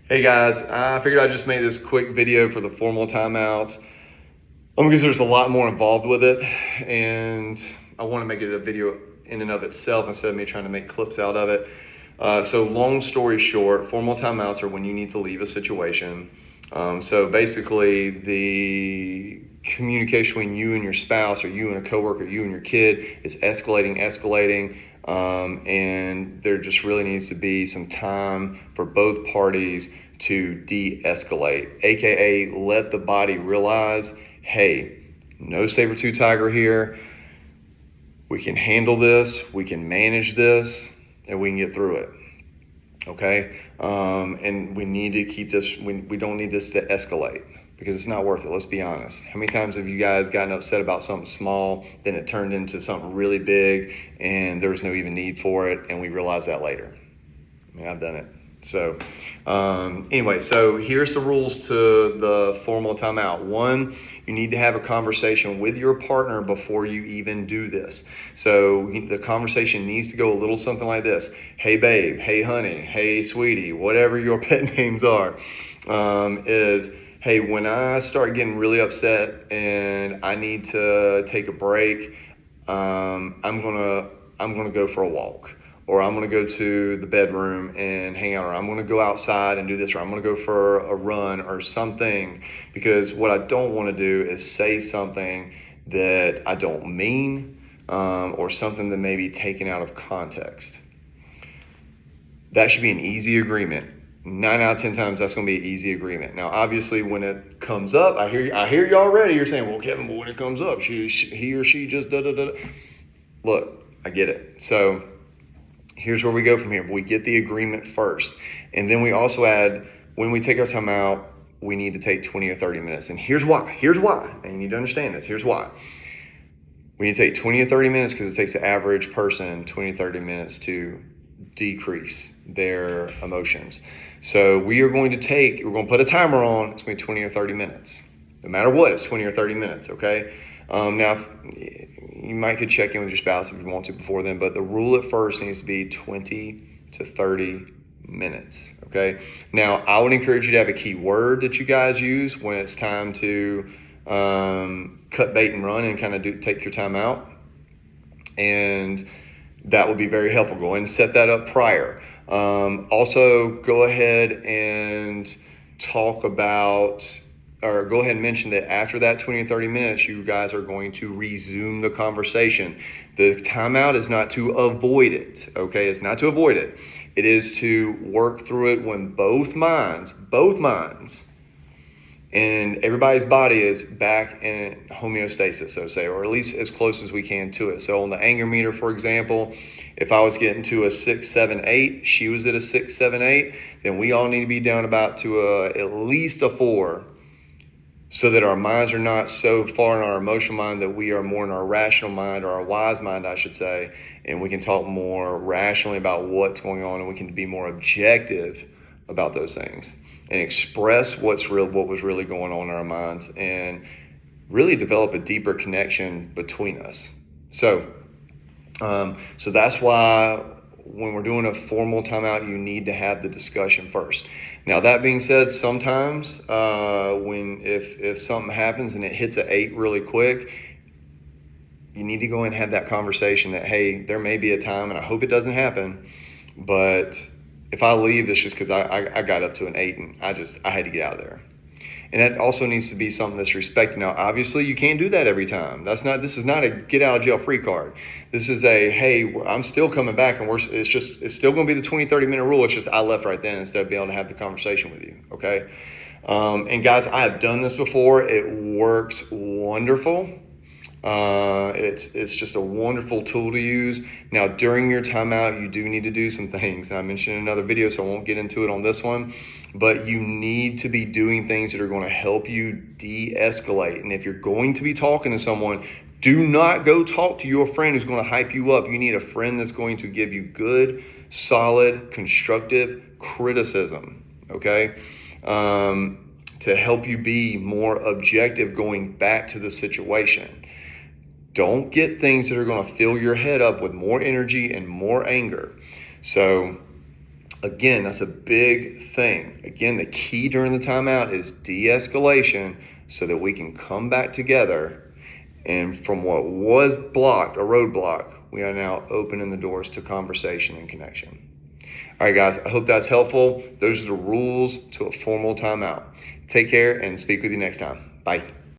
Hey guys, I figured I'd just make this quick video for the formal timeouts because there's a lot more involved with it, and I want to make it a video in and of itself instead of me trying to make clips out of it. So long story short, formal timeouts are when you need to leave a situation. So basically the communication between you and your spouse or you and a coworker, you and your kid is escalating. And there just really needs to be some time for both parties to de-escalate, aka let the body realize, hey, no saber-tooth tiger here. We can handle this, we can manage this, and we can get through it. Okay, and we need to keep this. We don't need this to escalate because it's not worth it. Let's be honest. How many times have you guys gotten upset about something small, then it turned into something really big, and there was no even need for it, and we realized that later? I mean, I've done it. So anyway, so here's the rules to the formal timeout. One, you need to have a conversation with your partner before you even do this. So the conversation needs to go a little something like this. Hey babe, hey honey, hey sweetie, whatever your pet names are, is, hey, when I start getting really upset and I need to take a break, I'm gonna go for a walk, or I'm gonna go to the bedroom and hang out, or I'm gonna go outside and do this, or I'm gonna go for a run or something, because what I don't want to do is say something that I don't mean, or something that may be taken out of context. That should be an easy agreement. 9 out of 10 times, that's going to be an easy agreement. Now, obviously, when it comes up, I hear you already. You're saying, "Well, Kevin, but when it comes up, he or she just da da da." Look, I get it. So here's where we go from here. We get the agreement first, and then we also add, when we take our time out, we need to take 20 or 30 minutes. And here's why. And you need to understand this. Here's why. We need to take 20 or 30 minutes because it takes the average person 20 or 30 minutes to decrease their emotions. So we're going to put a timer on. It's going to be 20 or 30 minutes. No matter what, it's 20 or 30 minutes, okay? Now, you might could check in with your spouse if you want to before then, but the rule at first needs to be 20 to 30 minutes, okay? Now, I would encourage you to have a key word that you guys use when it's time to cut bait and run and kind of take your time out. And that would be very helpful. Go ahead and set that up prior. Also, go ahead and talk about, or go ahead and mention that after that 20 or 30 minutes, you guys are going to resume the conversation. The timeout is not to avoid it, okay? It's not to avoid it. It is to work through it when both minds, and everybody's body is back in homeostasis, so to say, or at least as close as we can to it. So on the anger meter, for example, if I was getting to a 6, 7, 8, she was at a 6, 7, 8, then we all need to be down about to at least a 4, so that our minds are not so far in our emotional mind that we are more in our rational mind, or our wise mind, I should say, and we can talk more rationally about what's going on, and we can be more objective about those things and express what was really going on in our minds, and really develop a deeper connection between us. So that's why when we're doing a formal timeout, you need to have the discussion first. Now, that being said, sometimes if something happens and it hits an 8 really quick, you need to go and have that conversation that, hey, there may be a time, and I hope it doesn't happen, but if I leave, it's just because I got up to an 8 and I had to get out of there. And that also needs to be something that's respected. Now, obviously, you can't do that every time. This is not a get out of jail free card. This is a, hey, I'm still coming back, and it's still going to be the 20, 30 minute rule. It's just I left right then instead of being able to have the conversation with you, okay? And guys, I have done this before. It works wonderful. It's just a wonderful tool to use. Now, during your timeout, you do need to do some things. And I mentioned in another video, so I won't get into it on this one. But you need to be doing things that are going to help you de-escalate. And if you're going to be talking to someone, do not go talk to your friend who's going to hype you up. You need a friend that's going to give you good, solid, constructive criticism, okay? To help you be more objective going back to the situation. Don't get things that are going to fill your head up with more energy and more anger. So Again, that's a big thing. Again, the key during the timeout is de-escalation so that we can come back together. And from what was blocked, a roadblock, we are now opening the doors to conversation and connection. All right, guys, I hope that's helpful. Those are the rules to a formal timeout. Take care and speak with you next time. Bye.